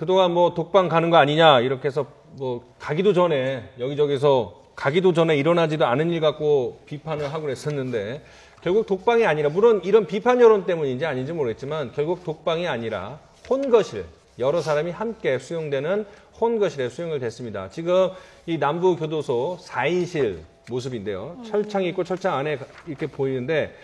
그동안 뭐 독방 가는 거 아니냐 이렇게 해서 뭐 가기도 전에 여기저기서 가기도 전에 일어나지도 않은 일 갖고 비판을 하고 그랬었는데 결국 독방이 아니라 물론 이런 비판 여론 때문인지 아닌지 모르겠지만 결국 독방이 아니라 혼거실 여러 사람이 함께 수용되는 혼거실에 수용을 됐습니다. 지금 이 남부교도소 4인실 모습인데요. 철창이 있고 철창 안에 이렇게 보이는데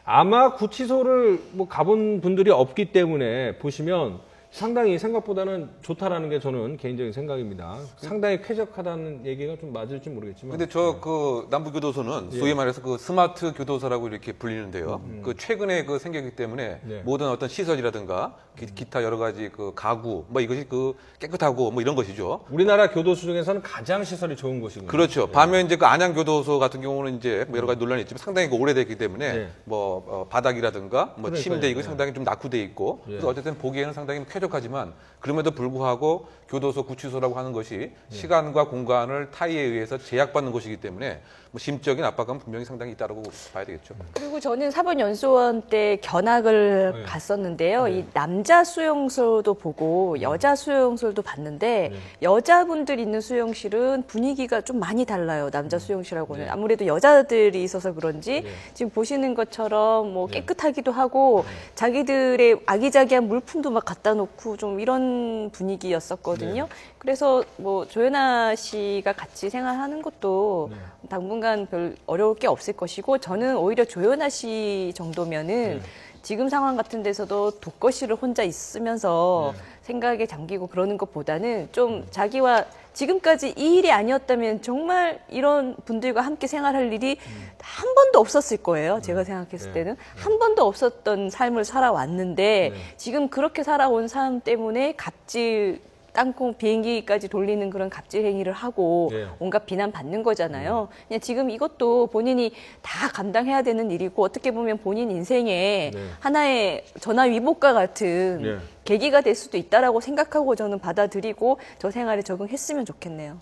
아마 구치소를 뭐 가본 분들이 없기 때문에 보시면 상당히 생각보다는 좋다라는 게 저는 개인적인 생각입니다. 상당히 쾌적하다는 얘기가 좀 맞을지 모르겠지만. 근데 그 남부교도소는 소위 말해서 그 스마트 교도소라고 이렇게 불리는데요. 그 최근에 그 생겼기 때문에 모든 어떤 시설이라든가 기타 여러 가지 그 가구 뭐 이것이 그 깨끗하고 뭐 이런 것이죠. 우리나라 교도소 중에서는 가장 시설이 좋은 곳이군요. 그렇죠. 반면 이제 그 안양교도소 같은 경우는 이제 뭐 여러 가지 논란이 있지만 상당히 그 오래됐기 때문에 뭐 바닥이라든가 뭐 침대 이거 상당히 좀 낙후돼 있고 그래서 어쨌든 보기에는 상당히 쾌적하지만 그럼에도 불구하고 교도소 구치소라고 하는 것이 시간과 공간을 타의에 의해서 제약받는 곳이기 때문에 뭐 심적인 압박감은 분명히 상당히 있다고 봐야 되겠죠. 그리고 저는 사법연수원 때 견학을 갔었는데요. 이 남자 수용소도 보고 여자 수용소도 봤는데 여자분들 있는 수용실은 분위기가 좀 많이 달라요. 남자 수용실하고는. 아무래도 여자들이 있어서 그런지 지금 보시는 것처럼 뭐 깨끗하기도 하고 자기들의 아기자기한 물품도 막 갖다 놓고 좀 이런 분위기였었거든요. 그래서 뭐 조연아 씨가 같이 생활하는 것도 당분간 별 어려울 게 없을 것이고 저는 오히려 조연아 씨 정도면은 지금 상황 같은 데서도 독거실을 혼자 있으면서 생각에 잠기고 그러는 것보다는 좀 자기와 지금까지 이 일이 아니었다면 정말 이런 분들과 함께 생활할 일이 한 번도 없었을 거예요. 제가 생각했을 때는 한 번도 없었던 삶을 살아왔는데 지금 그렇게 살아온 삶 때문에 갑질 땅콩 비행기까지 돌리는 그런 갑질 행위를 하고 온갖 비난 받는 거잖아요. 그냥 지금 이것도 본인이 다 감당해야 되는 일이고 어떻게 보면 본인 인생의 하나의 전화위복과 같은 계기가 될 수도 있다라고 생각하고 저는 받아들이고 저 생활에 적응했으면 좋겠네요.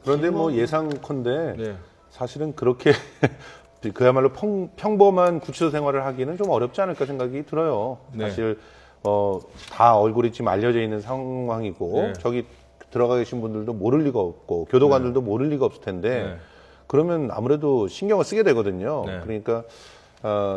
그런데 뭐 예상컨대 사실은 그렇게 그야말로 평범한 구치소 생활을 하기는 좀 어렵지 않을까 생각이 들어요. 사실 다 얼굴이 지금 알려져 있는 상황이고 저기 들어가 계신 분들도 모를 리가 없고 교도관들도 모를 리가 없을 텐데 그러면 아무래도 신경을 쓰게 되거든요. 그러니까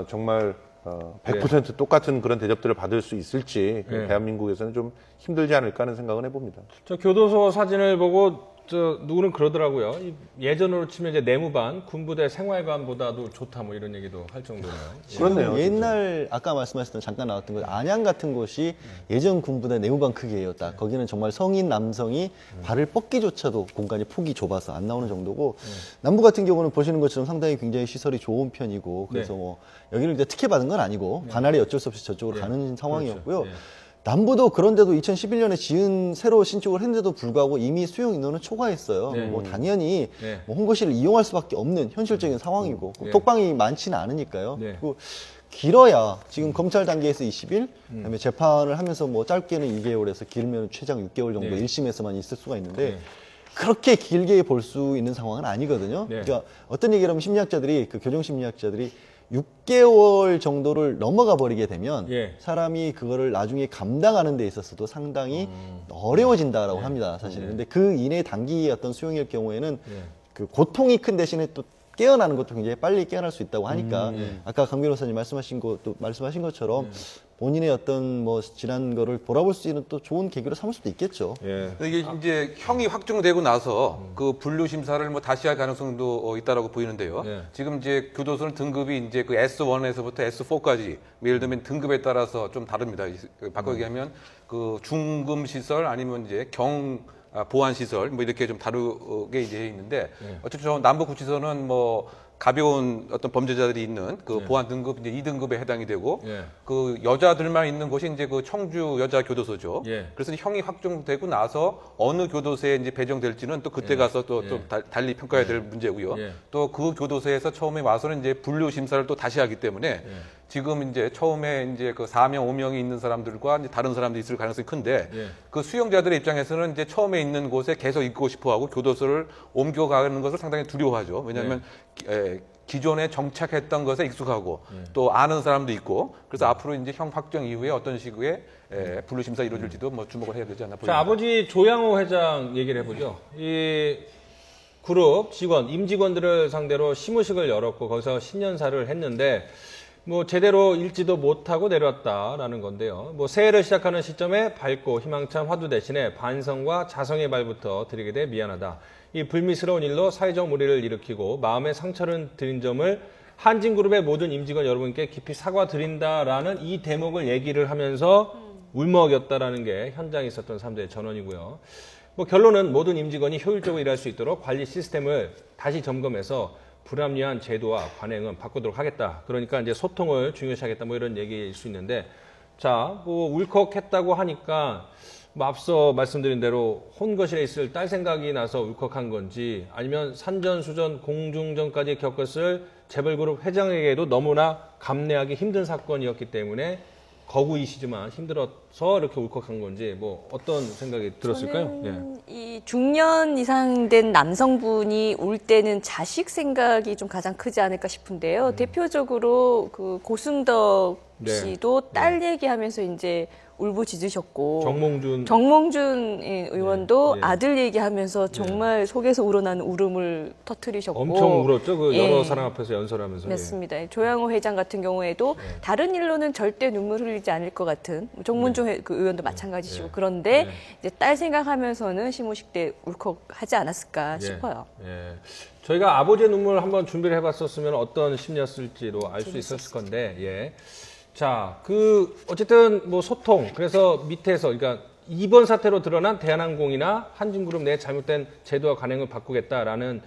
정말 100% 똑같은 그런 대접들을 받을 수 있을지 대한민국에서는 좀 힘들지 않을까 하는 생각은 해봅니다. 저 교도소 사진을 보고 누구는 그러더라고요. 예전으로 치면 이제 내무반, 군부대 생활관보다도 좋다 뭐 이런 얘기도 할 정도네요. 그렇네요. 옛날 아까 말씀하셨던 잠깐 나왔던 것 안양 같은 곳이 예전 군부대 내무반 크기예요. 딱 거기는 정말 성인 남성이 발을 뻗기조차도 공간이 폭이 좁아서 안 나오는 정도고 남부 같은 경우는 보시는 것처럼 상당히 굉장히 시설이 좋은 편이고 그래서 뭐 여기를 이제 특혜받은 건 아니고 관할이 어쩔 수 없이 저쪽으로 가는 상황이었고요. 남부도 그런데도 2011년에 지은 새로 신축을 했는데도 불구하고 이미 수용 인원은 초과했어요. 뭐 당연히 뭐 홍보실을 이용할 수밖에 없는 현실적인 상황이고 독방이 많지는 않으니까요. 그리고 길어야 지금 검찰 단계에서 20일, 그다음에 재판을 하면서 뭐 짧게는 2개월에서 길면 최장 6개월 정도 1심에서만 있을 수가 있는데 그렇게 길게 볼 수 있는 상황은 아니거든요. 그러니까 어떤 얘기를 하면 심리학자들이 그 교정심리학자들이 6개월 정도를 넘어가 버리게 되면 사람이 그거를 나중에 감당하는 데 있어서도 상당히 어려워진다라고 합니다, 사실은. 근데 그 이내 단기의 어떤 수용일 경우에는 그 고통이 큰 대신에 또 깨어나는 것도 굉장히 빨리 깨어날 수 있다고 하니까 아까 강 변호사님 말씀하신 것처럼 본인의 어떤 뭐 지난 거를 돌아볼 수 있는 또 좋은 계기로 삼을 수도 있겠죠. 이게 이제 형이 확정되고 나서 그 분류 심사를 뭐 다시 할 가능성도 있다라고 보이는데요. 지금 이제 교도소는 등급이 이제 그 S1에서부터 S4까지 예를 들면 등급에 따라서 좀 다릅니다. 바꿔 얘기하면 그 중금 시설 아니면 이제 보안 시설 뭐 이렇게 좀 다르게 이제 있는데 어쨌든 남부 구치소는 뭐 가벼운 어떤 범죄자들이 있는 그 보안 등급 이제 2등급에 해당이 되고 그 여자들만 있는 곳이 이제 그 청주 여자 교도소죠. 그래서 형이 확정되고 나서 어느 교도소에 이제 배정될지는 또 그때 가서 또 달리 평가해야 될 문제고요. 또 그 교도소에서 처음에 와서는 이제 분류 심사를 또 다시 하기 때문에 지금 이제 처음에 이제 그 4명, 5명이 있는 사람들과 이제 다른 사람들이 있을 가능성이 큰데 그 수용자들의 입장에서는 이제 처음에 있는 곳에 계속 있고 싶어 하고 교도소를 옮겨가는 것을 상당히 두려워하죠. 왜냐하면 기존에 정착했던 것에 익숙하고 또 아는 사람도 있고 그래서 앞으로 이제 형 확정 이후에 어떤 식의 분류 심사 이루어질지도 뭐 주목을 해야 되지 않나 보입니다. 자, 아버지 조양호 회장 얘기를 해보죠. 이 그룹 직원, 임직원들을 상대로 시무식을 열었고 거기서 신년사를 했는데 뭐 제대로 읽지도 못하고 내려왔다라는 건데요. 뭐 새해를 시작하는 시점에 밝고 희망찬 화두 대신에 반성과 자성의 발부터 드리게 돼 미안하다. 이 불미스러운 일로 사회적 무리를 일으키고 마음의 상처를 드린 점을 한진그룹의 모든 임직원 여러분께 깊이 사과드린다라는 이 대목을 얘기를 하면서 울먹였다라는 게 현장에 있었던 사람들의 전언이고요. 뭐 결론은 모든 임직원이 효율적으로 일할 수 있도록 관리 시스템을 다시 점검해서 불합리한 제도와 관행은 바꾸도록 하겠다. 그러니까 이제 소통을 중요시하겠다. 뭐 이런 얘기일 수 있는데, 자, 뭐 울컥했다고 하니까 뭐 앞서 말씀드린 대로 혼거실에 있을 딸 생각이 나서 울컥한 건지, 아니면 산전수전 공중전까지 겪었을 재벌그룹 회장에게도 너무나 감내하기 힘든 사건이었기 때문에 거구이시지만 힘들어서 이렇게 울컥한 건지 뭐 어떤 생각이 들었을까요? 저는 이 중년 이상 된 남성분이 울 때는 자식 생각이 좀 가장 크지 않을까 싶은데요. 대표적으로 그 고승덕 씨도 딸 얘기하면서 이제 울부짖으셨고 정몽준 의원도 아들 얘기하면서 정말 속에서 우러나는 울음을 터뜨리셨고 엄청 울었죠. 그 여러 사람 앞에서 연설하면서. 맞습니다. 조양호 회장 같은 경우에도 다른 일로는 절대 눈물 흘리지 않을 것 같은 정문중 그 의원도 마찬가지시고 그런데 이제 딸 생각하면서는 시무식 때 울컥하지 않았을까 싶어요. 저희가 아버지의 눈물 한번 준비를 해봤었으면 어떤 심리였을지도 알 수 있었을 건데, 자, 어쨌든 뭐 소통, 그래서 밑에서, 그러니까 이번 사태로 드러난 대한항공이나 한진그룹 내 잘못된 제도와 관행을 바꾸겠다라는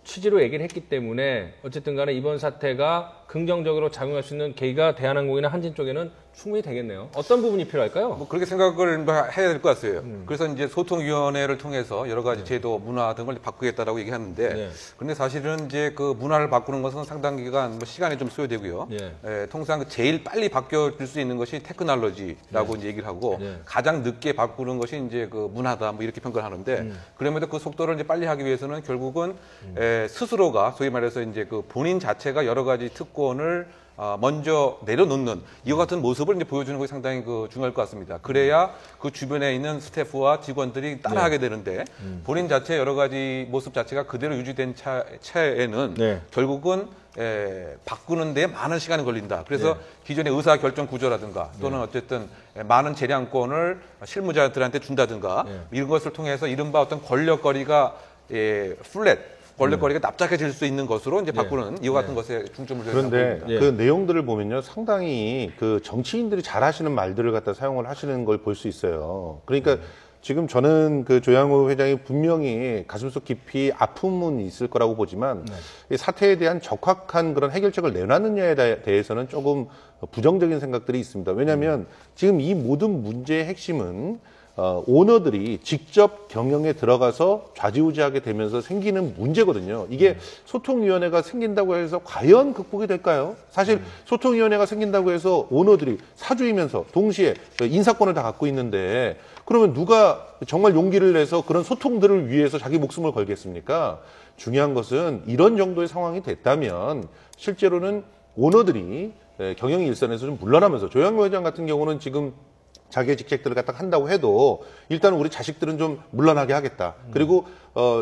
취지로 얘기를 했기 때문에 어쨌든 간에 이번 사태가 긍정적으로 작용할 수 있는 계기가 대한항공이나 한진 쪽에는 충분히 되겠네요. 어떤 부분이 필요할까요? 뭐 그렇게 생각을 해야 될 것 같아요. 그래서 이제 소통위원회를 통해서 여러 가지 제도, 문화 등을 바꾸겠다라고 얘기하는데, 그런데 사실은 이제 그 문화를 바꾸는 것은 상당 기간 뭐 시간이 좀 소요되고요. 통상 제일 빨리 바뀌어질 수 있는 것이 테크놀로지라고 이제 얘기를 하고 가장 늦게 바꾸는 것이 이제 그 문화다 뭐 이렇게 평가를 하는데, 그럼에도 그 속도를 이제 빨리 하기 위해서는 결국은 스스로가 소위 말해서 이제 그 본인 자체가 여러 가지 특권을 먼저 내려놓는 이와 같은 모습을 이제 보여주는 것이 상당히 중요할 것 같습니다. 그래야 그 주변에 있는 스태프와 직원들이 따라하게 되는데 본인 자체 여러 가지 모습 자체가 그대로 유지된 차에는 결국은 바꾸는 데 많은 시간이 걸린다. 그래서 기존의 의사결정 구조라든가 또는 어쨌든 많은 재량권을 실무자들한테 준다든가 이런 것을 통해서 이른바 어떤 권력거리가 권력거리가 납작해질 수 있는 것으로 이제 바꾸는 이와 같은 것에 중점을 두는 그런데 그 내용들을 보면요, 상당히 그 정치인들이 잘하시는 말들을 갖다 사용을 하시는 걸 볼 수 있어요. 그러니까 지금 저는 그 조양호 회장이 분명히 가슴속 깊이 아픔은 있을 거라고 보지만 이 사태에 대한 적확한 그런 해결책을 내놨느냐에 대해서는 조금 부정적인 생각들이 있습니다. 왜냐하면 지금 이 모든 문제의 핵심은 오너들이 직접 경영에 들어가서 좌지우지하게 되면서 생기는 문제거든요. 이게 소통위원회가 생긴다고 해서 과연 극복이 될까요? 사실 소통위원회가 생긴다고 해서 오너들이 사주이면서 동시에 인사권을 다 갖고 있는데 그러면 누가 정말 용기를 내서 그런 소통들을 위해서 자기 목숨을 걸겠습니까? 중요한 것은 이런 정도의 상황이 됐다면 실제로는 오너들이 경영 일선에서 좀 물러나면서 조양호 회장 같은 경우는 지금 자기의 직책들을 갖다 한다고 해도 일단 우리 자식들은 좀 물러나게 하겠다. 그리고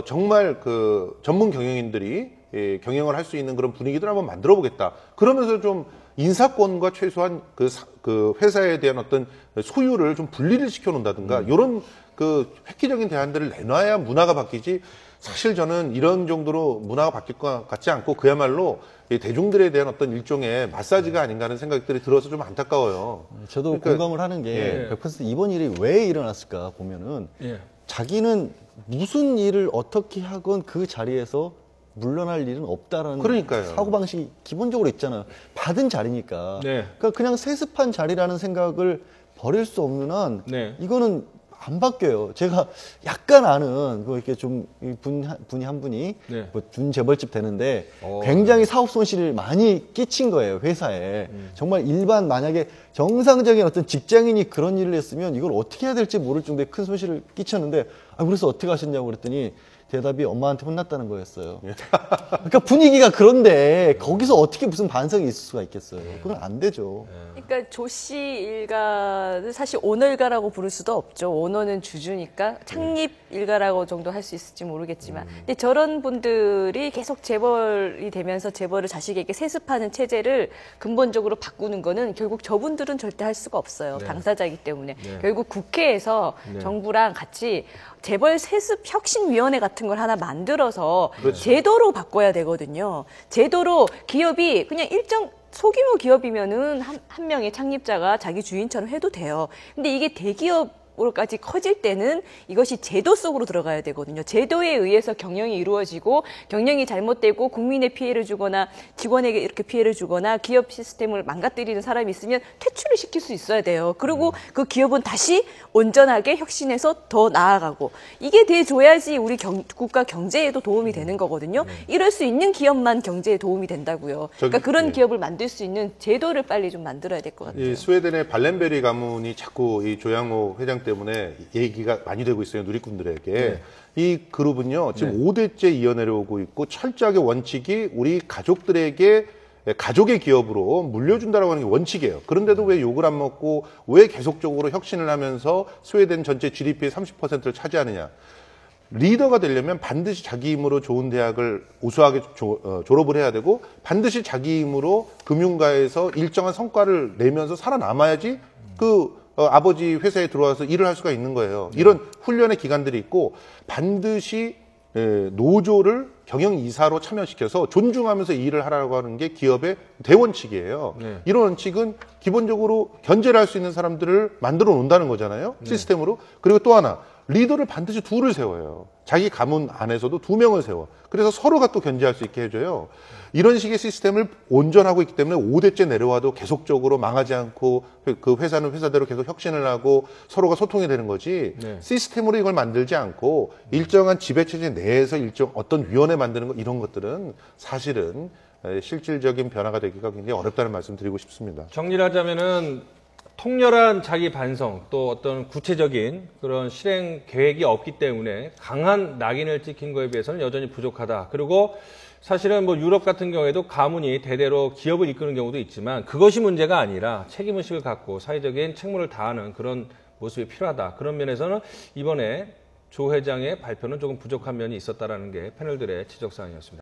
정말 그 전문 경영인들이 경영을 할 수 있는 그런 분위기들을 한번 만들어 보겠다. 그러면서 좀 인사권과 최소한 그 회사에 대한 어떤 소유를 좀 분리를 시켜 놓는다든가 이런 그 획기적인 대안들을 내놔야 문화가 바뀌지. 사실 저는 이런 정도로 문화가 바뀔 것 같지 않고 그야말로 대중들에 대한 어떤 일종의 마사지가 아닌가 하는 생각들이 들어서 좀 안타까워요. 저도 그러니까, 공감을 하는 게 100% 이번 일이 왜 일어났을까 보면은 자기는 무슨 일을 어떻게 하건 그 자리에서 물러날 일은 없다라는 그러니까요. 사고방식이 기본적으로 있잖아요. 받은 자리니까. 그러니까 그냥 세습한 자리라는 생각을 버릴 수 없는 한 이거는 안 바뀌어요. 제가 약간 아는 이렇게 좀 분이 한 분이 뭐 준재벌집 되는데 굉장히 사업 손실을 많이 끼친 거예요, 회사에. 정말 일반 만약에 정상적인 어떤 직장인이 그런 일을 했으면 이걸 어떻게 해야 될지 모를 정도의 큰 손실을 끼쳤는데 그래서 어떻게 하셨냐고 그랬더니 대답이 엄마한테 혼났다는 거였어요. 그러니까 분위기가 그런데 거기서 어떻게 무슨 반성이 있을 수가 있겠어요. 그건 안 되죠. 그러니까 조 씨 일가를 사실 오너일가라고 부를 수도 없죠. 오너는 주주니까 창립 일가라고 정도 할 수 있을지 모르겠지만, 근데 저런 분들이 계속 재벌이 되면서 재벌을 자식에게 세습하는 체제를 근본적으로 바꾸는 거는 결국 저분들은 절대 할 수가 없어요. 당사자이기 때문에. 결국 국회에서 정부랑 같이 재벌 세습 혁신위원회 같은 걸 하나 만들어서 제도로 바꿔야 되거든요. 제도로 기업이 그냥 일정 소규모 기업이면은 한 명의 창립자가 자기 주인처럼 해도 돼요. 근데 이게 대기업으로까지 커질 때는 이것이 제도 속으로 들어가야 되거든요. 제도에 의해서 경영이 이루어지고 경영이 잘못되고 국민의 피해를 주거나 직원에게 이렇게 피해를 주거나 기업 시스템을 망가뜨리는 사람이 있으면 퇴출을 시킬 수 있어야 돼요. 그리고 그 기업은 다시 온전하게 혁신해서 더 나아가고 이게 돼줘야지 우리 국가 경제에도 도움이 되는 거거든요. 이럴 수 있는 기업만 경제에 도움이 된다고요. 그러니까 그런 기업을 만들 수 있는 제도를 빨리 좀 만들어야 될 것 같아요. 이 스웨덴의 발렌베리 가문이 자꾸 이 조양호 회장 때문에 얘기가 많이 되고 있어요. 누리꾼들에게. 이 그룹은요. 지금 5대째 이어내려오고 있고 철저하게 원칙이 우리 가족들에게 가족의 기업으로 물려준다라고 하는 게 원칙이에요. 그런데도 왜 욕을 안 먹고 왜 계속적으로 혁신을 하면서 스웨덴 전체 GDP의 30%를 차지하느냐. 리더가 되려면 반드시 자기 힘으로 좋은 대학을 우수하게 졸업을 해야 되고 반드시 자기 힘으로 금융가에서 일정한 성과를 내면서 살아남아야지 아버지 회사에 들어와서 일을 할 수가 있는 거예요. 이런 훈련의 기간들이 있고 반드시 노조를 경영이사로 참여시켜서 존중하면서 일을 하라고 하는 게 기업의 대원칙이에요. 이런 원칙은 기본적으로 견제를 할 수 있는 사람들을 만들어 놓는다는 거잖아요. 시스템으로. 그리고 또 하나 리더를 반드시 둘을 세워요. 자기 가문 안에서도 2명을 세워. 그래서 서로가 또 견제할 수 있게 해줘요. 이런 식의 시스템을 온전하고 있기 때문에 5대째 내려와도 계속적으로 망하지 않고 그 회사는 회사대로 계속 혁신을 하고 서로가 소통이 되는 거지 시스템으로 이걸 만들지 않고 일정한 지배체제 내에서 어떤 위원회 만드는 거 이런 것들은 사실은 실질적인 변화가 되기가 굉장히 어렵다는 말씀 드리고 싶습니다. 정리를 하자면은 통렬한 자기 반성 또 어떤 구체적인 그런 실행 계획이 없기 때문에 강한 낙인을 찍힌 거에 비해서는 여전히 부족하다. 그리고 사실은 뭐 유럽 같은 경우에도 가문이 대대로 기업을 이끄는 경우도 있지만 그것이 문제가 아니라 책임의식을 갖고 사회적인 책무를 다하는 그런 모습이 필요하다. 그런 면에서는 이번에 조 회장의 발표는 조금 부족한 면이 있었다라는 게 패널들의 지적사항이었습니다.